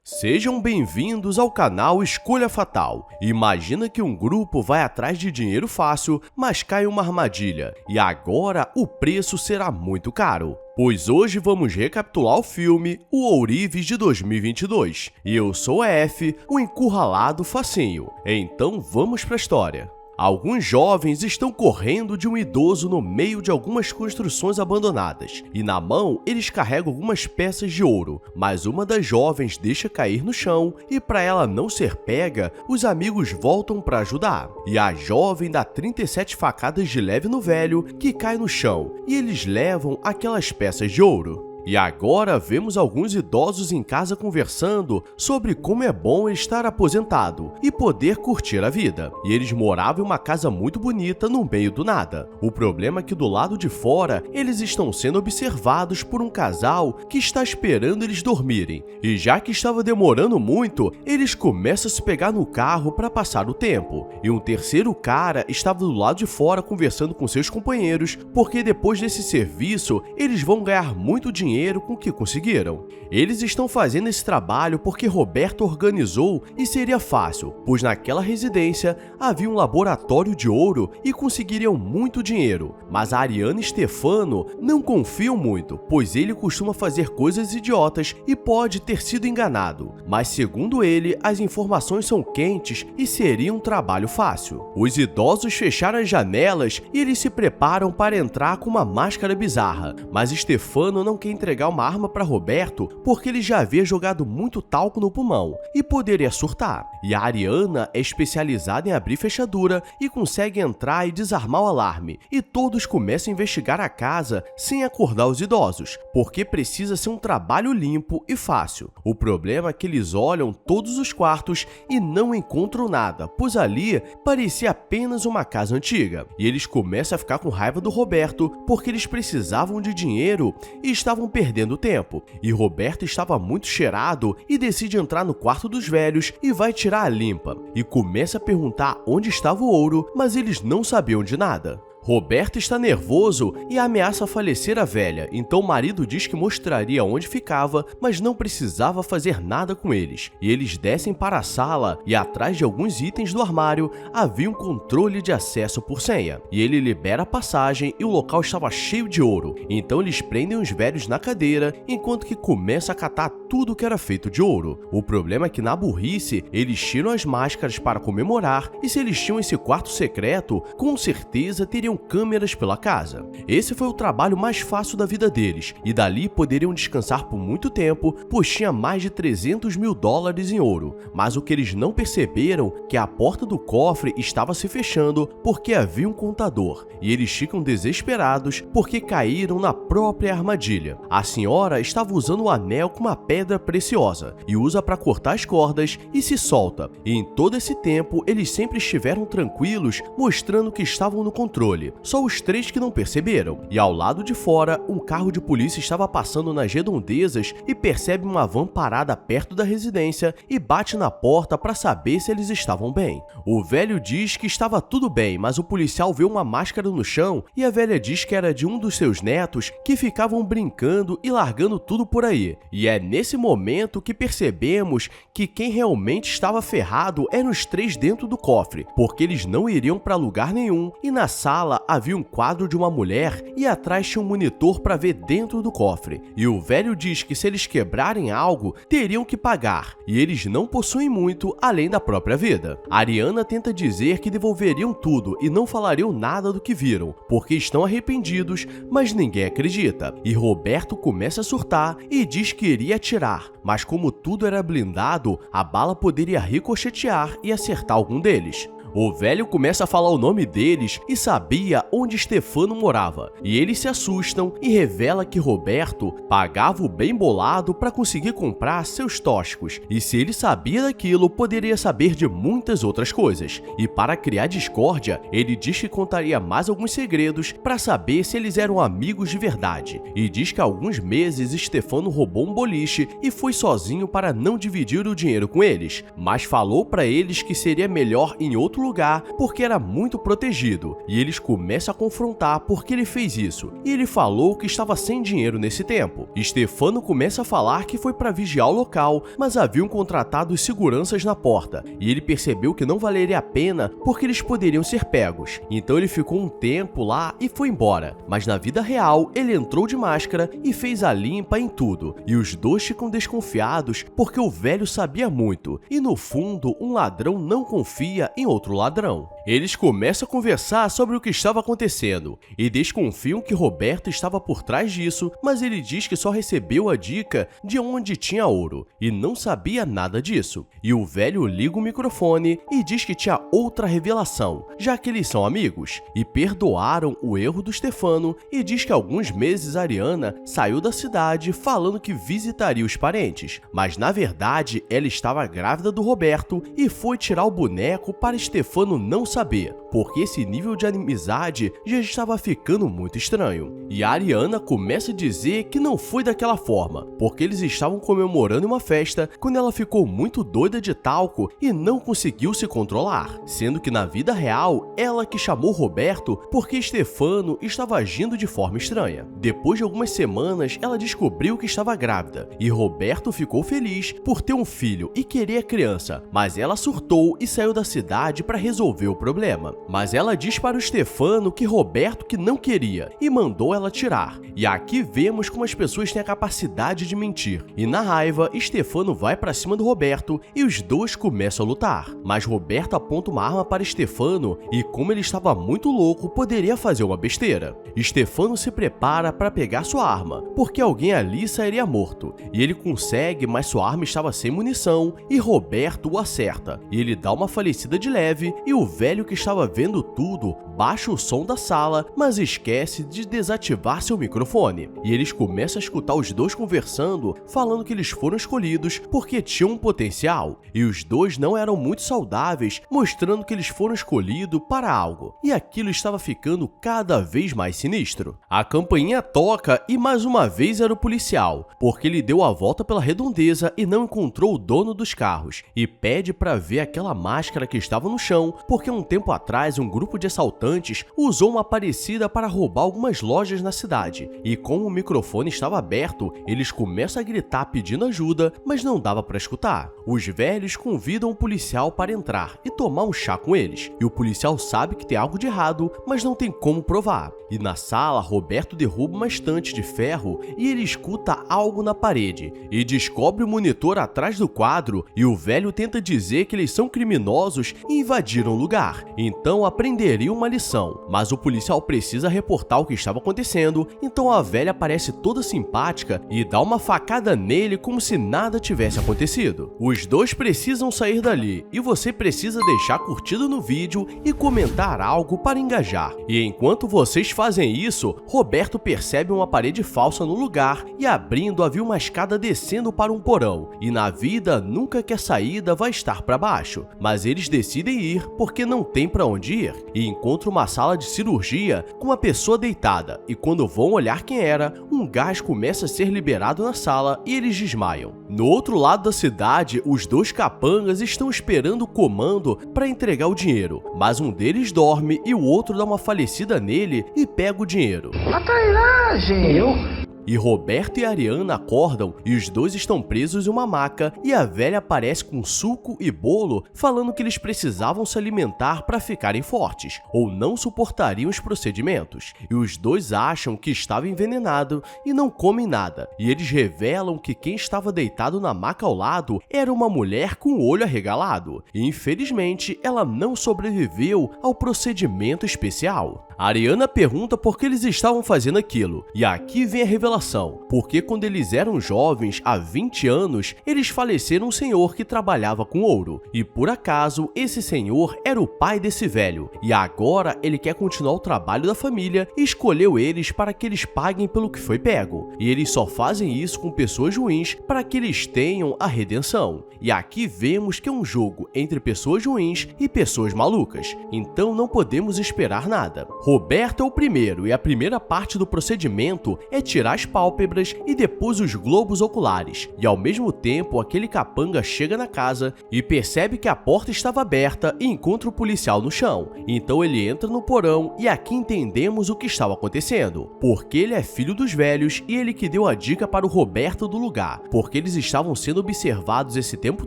Sejam bem-vindos ao canal Escolha Fatal. Imagina que um grupo vai atrás de dinheiro fácil, mas cai em uma armadilha, e agora o preço será muito caro. Pois hoje vamos recapitular o filme O Ourives de 2022. E eu sou F, o encurralado facinho. Então vamos pra história. Alguns jovens estão correndo de um idoso no meio de algumas construções abandonadas, e na mão eles carregam algumas peças de ouro, mas uma das jovens deixa cair no chão e para ela não ser pega, os amigos voltam para ajudar. E a jovem dá 37 facadas de leve no velho, que cai no chão, e eles levam aquelas peças de ouro. E agora vemos alguns idosos em casa conversando sobre como é bom estar aposentado e poder curtir a vida. E eles moravam em uma casa muito bonita no meio do nada. O problema é que do lado de fora, eles estão sendo observados por um casal que está esperando eles dormirem. E já que estava demorando muito, eles começam a se pegar no carro para passar o tempo. E um terceiro cara estava do lado de fora conversando com seus companheiros, porque depois desse serviço, eles vão ganhar muito dinheiro com o que conseguiram. Eles estão fazendo esse trabalho porque Roberto organizou e seria fácil, pois naquela residência havia um laboratório de ouro e conseguiriam muito dinheiro. Mas a Ariana e Stefano não confiam muito, pois ele costuma fazer coisas idiotas e pode ter sido enganado. Mas segundo ele, as informações são quentes e seria um trabalho fácil. Os idosos fecharam as janelas e eles se preparam para entrar com uma máscara bizarra, mas Stefano não quer entregar uma arma para Roberto porque ele já havia jogado muito talco no pulmão e poderia surtar. E a Ariana é especializada em abrir fechadura e consegue entrar e desarmar o alarme. E todos começam a investigar a casa sem acordar os idosos, porque precisa ser um trabalho limpo e fácil. O problema é que eles olham todos os quartos e não encontram nada, pois ali parecia apenas uma casa antiga. E eles começam a ficar com raiva do Roberto porque eles precisavam de dinheiro e estavam perdendo tempo. E Roberto estava muito cheirado e decide entrar no quarto dos velhos e vai tirar a limpa. E começa a perguntar onde estava o ouro, mas eles não sabiam de nada. Roberto está nervoso e ameaça falecer a velha, então o marido diz que mostraria onde ficava, mas não precisava fazer nada com eles. E eles descem para a sala e atrás de alguns itens do armário havia um controle de acesso por senha. E ele libera a passagem e o local estava cheio de ouro, então eles prendem os velhos na cadeira enquanto que começa a catar tudo que era feito de ouro. O problema é que na burrice eles tiram as máscaras para comemorar e se eles tinham esse quarto secreto, com certeza teriam câmeras pela casa. Esse foi o trabalho mais fácil da vida deles, e dali poderiam descansar por muito tempo, pois tinha mais de 300 mil dólares em ouro. Mas o que eles não perceberam que a porta do cofre estava se fechando porque havia um contador, e eles ficam desesperados porque caíram na própria armadilha. A senhora estava usando o anel com uma pedra preciosa, e usa para cortar as cordas e se solta. E em todo esse tempo, eles sempre estiveram tranquilos, mostrando que estavam no controle. Só os três que não perceberam. E ao lado de fora, um carro de polícia estava passando nas redondezas e percebe uma van parada perto da residência e bate na porta para saber se eles estavam bem. O velho diz que estava tudo bem, mas o policial vê uma máscara no chão e a velha diz que era de um dos seus netos que ficavam brincando e largando tudo por aí. E é nesse momento que percebemos que quem realmente estava ferrado eram os três dentro do cofre, porque eles não iriam para lugar nenhum e na sala havia um quadro de uma mulher e atrás tinha um monitor para ver dentro do cofre. E o velho diz que se eles quebrarem algo, teriam que pagar, e eles não possuem muito além da própria vida. A Ariana tenta dizer que devolveriam tudo e não falariam nada do que viram, porque estão arrependidos, mas ninguém acredita. E Roberto começa a surtar e diz que iria atirar, mas como tudo era blindado, a bala poderia ricochetear e acertar algum deles. O velho começa a falar o nome deles e sabia onde Stefano morava, e eles se assustam e revela que Roberto pagava o bem bolado para conseguir comprar seus tóxicos, e se ele sabia daquilo, poderia saber de muitas outras coisas. E para criar discórdia, ele diz que contaria mais alguns segredos para saber se eles eram amigos de verdade, e diz que há alguns meses Stefano roubou um boliche e foi sozinho para não dividir o dinheiro com eles, mas falou para eles que seria melhor em outro lugar porque era muito protegido, e eles começam a confrontar porque ele fez isso, e ele falou que estava sem dinheiro nesse tempo. Stefano começa a falar que foi para vigiar o local, mas haviam contratado os seguranças na porta, e ele percebeu que não valeria a pena porque eles poderiam ser pegos. Então ele ficou um tempo lá e foi embora, mas na vida real ele entrou de máscara e fez a limpa em tudo, e os dois ficam desconfiados porque o velho sabia muito, e no fundo um ladrão não confia em outro ladrão. Eles começam a conversar sobre o que estava acontecendo e desconfiam que Roberto estava por trás disso, mas ele diz que só recebeu a dica de onde tinha ouro e não sabia nada disso. E o velho liga o microfone e diz que tinha outra revelação, já que eles são amigos e perdoaram o erro do Stefano, e diz que há alguns meses Ariana saiu da cidade falando que visitaria os parentes, mas na verdade ela estava grávida do Roberto e foi tirar o boneco para Stefano não saber, porque esse nível de amizade já estava ficando muito estranho. E a Ariana começa a dizer que não foi daquela forma, porque eles estavam comemorando uma festa quando ela ficou muito doida de talco e não conseguiu se controlar, sendo que na vida real ela que chamou Roberto porque Stefano estava agindo de forma estranha. Depois de algumas semanas ela descobriu que estava grávida e Roberto ficou feliz por ter um filho e querer a criança, mas ela surtou e saiu da cidade para resolver o problema. Mas ela diz para o Stefano que Roberto que não queria e mandou ela tirar. E aqui vemos como as pessoas têm a capacidade de mentir. E na raiva, Stefano vai para cima do Roberto e os dois começam a lutar. Mas Roberto aponta uma arma para Stefano e, como ele estava muito louco, poderia fazer uma besteira. Stefano se prepara para pegar sua arma, porque alguém ali sairia morto. E ele consegue, mas sua arma estava sem munição e Roberto o acerta. E ele dá uma falecida de leve e o velho que estava vendo tudo baixa o som da sala, mas esquece de desativar seu microfone. E eles começam a escutar os dois conversando, falando que eles foram escolhidos porque tinham um potencial. E os dois não eram muito saudáveis, mostrando que eles foram escolhidos para algo. E aquilo estava ficando cada vez mais sinistro. A campainha toca e mais uma vez era o policial, porque ele deu a volta pela redondeza e não encontrou o dono dos carros, e pede para ver aquela máscara que estava no chão, porque um tempo atrás um grupo de assaltantes usou uma parecida para roubar algumas lojas na cidade, e como o microfone estava aberto, eles começam a gritar pedindo ajuda, mas não dava para escutar. Os velhos convidam o policial para entrar e tomar um chá com eles, e o policial sabe que tem algo de errado, mas não tem como provar. E na sala, Roberto derruba uma estante de ferro e ele escuta algo na parede, e descobre o monitor atrás do quadro, e o velho tenta dizer que eles são criminosos e invadiram o lugar, então aprenderia uma lição, mas o policial precisa reportar o que estava acontecendo, então a velha parece toda simpática e dá uma facada nele como se nada tivesse acontecido. Os dois precisam sair dali e você precisa deixar curtido no vídeo e comentar algo para engajar. E enquanto vocês fazem isso, Roberto percebe uma parede falsa no lugar e abrindo havia uma escada descendo para um porão, e na vida nunca que a saída vai estar para baixo, mas eles decidem ir porque não tem para onde ir, e encontram uma sala de cirurgia com uma pessoa deitada, e quando vão olhar quem era, um gás começa a ser liberado na sala e eles desmaiam. No outro lado da cidade, os dois capangas estão esperando o comando para entregar o dinheiro, mas um deles dorme e o outro dá uma falecida nele e pega o dinheiro. A trairagem! E Roberto e Ariana acordam e os dois estão presos em uma maca, e a velha aparece com suco e bolo falando que eles precisavam se alimentar para ficarem fortes ou não suportariam os procedimentos, e os dois acham que estava envenenado e não comem nada, e eles revelam que quem estava deitado na maca ao lado era uma mulher com o olho arregalado, e infelizmente ela não sobreviveu ao procedimento especial. A Ariana pergunta por que eles estavam fazendo aquilo, e aqui vem a revelação, porque quando eles eram jovens, há 20 anos, eles faleceram um senhor que trabalhava com ouro, e por acaso, esse senhor era o pai desse velho, e agora ele quer continuar o trabalho da família e escolheu eles para que eles paguem pelo que foi pego, e eles só fazem isso com pessoas ruins para que eles tenham a redenção. E aqui vemos que é um jogo entre pessoas ruins e pessoas malucas, então não podemos esperar nada. Roberto é o primeiro e a primeira parte do procedimento é tirar as as pálpebras e depois os globos oculares. E ao mesmo tempo, aquele capanga chega na casa e percebe que a porta estava aberta e encontra o policial no chão. Então ele entra no porão e aqui entendemos o que estava acontecendo. Porque ele é filho dos velhos e ele que deu a dica para o Roberto do lugar, porque eles estavam sendo observados esse tempo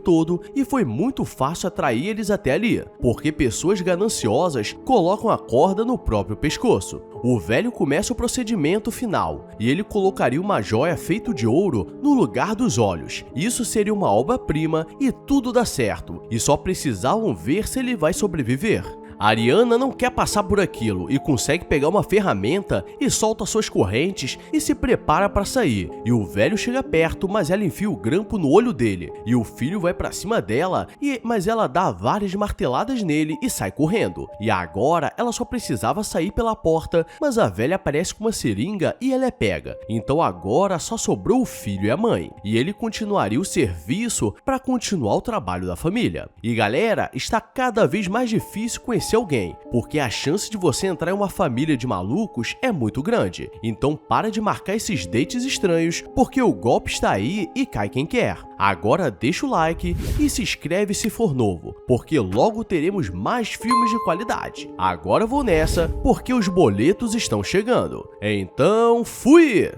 todo e foi muito fácil atrair eles até ali, porque pessoas gananciosas colocam a corda no próprio pescoço. O velho começa o procedimento final e ele colocaria uma joia feita de ouro no lugar dos olhos. Isso seria uma obra-prima e tudo dá certo, e só precisavam ver se ele vai sobreviver. A Ariana não quer passar por aquilo e consegue pegar uma ferramenta e solta suas correntes e se prepara para sair. E o velho chega perto, mas ela enfia o grampo no olho dele. E o filho vai para cima dela, mas ela dá várias marteladas nele e sai correndo. E agora ela só precisava sair pela porta, mas a velha aparece com uma seringa e ela é pega. Então agora só sobrou o filho e a mãe. E ele continuaria o serviço para continuar o trabalho da família. E galera, está cada vez mais difícil conhecer alguém, porque a chance de você entrar em uma família de malucos é muito grande. Então para de marcar esses dates estranhos, porque o golpe está aí e cai quem quer. Agora deixa o like e se inscreve se for novo, porque logo teremos mais filmes de qualidade. Agora vou nessa, porque os boletos estão chegando. Então, fui!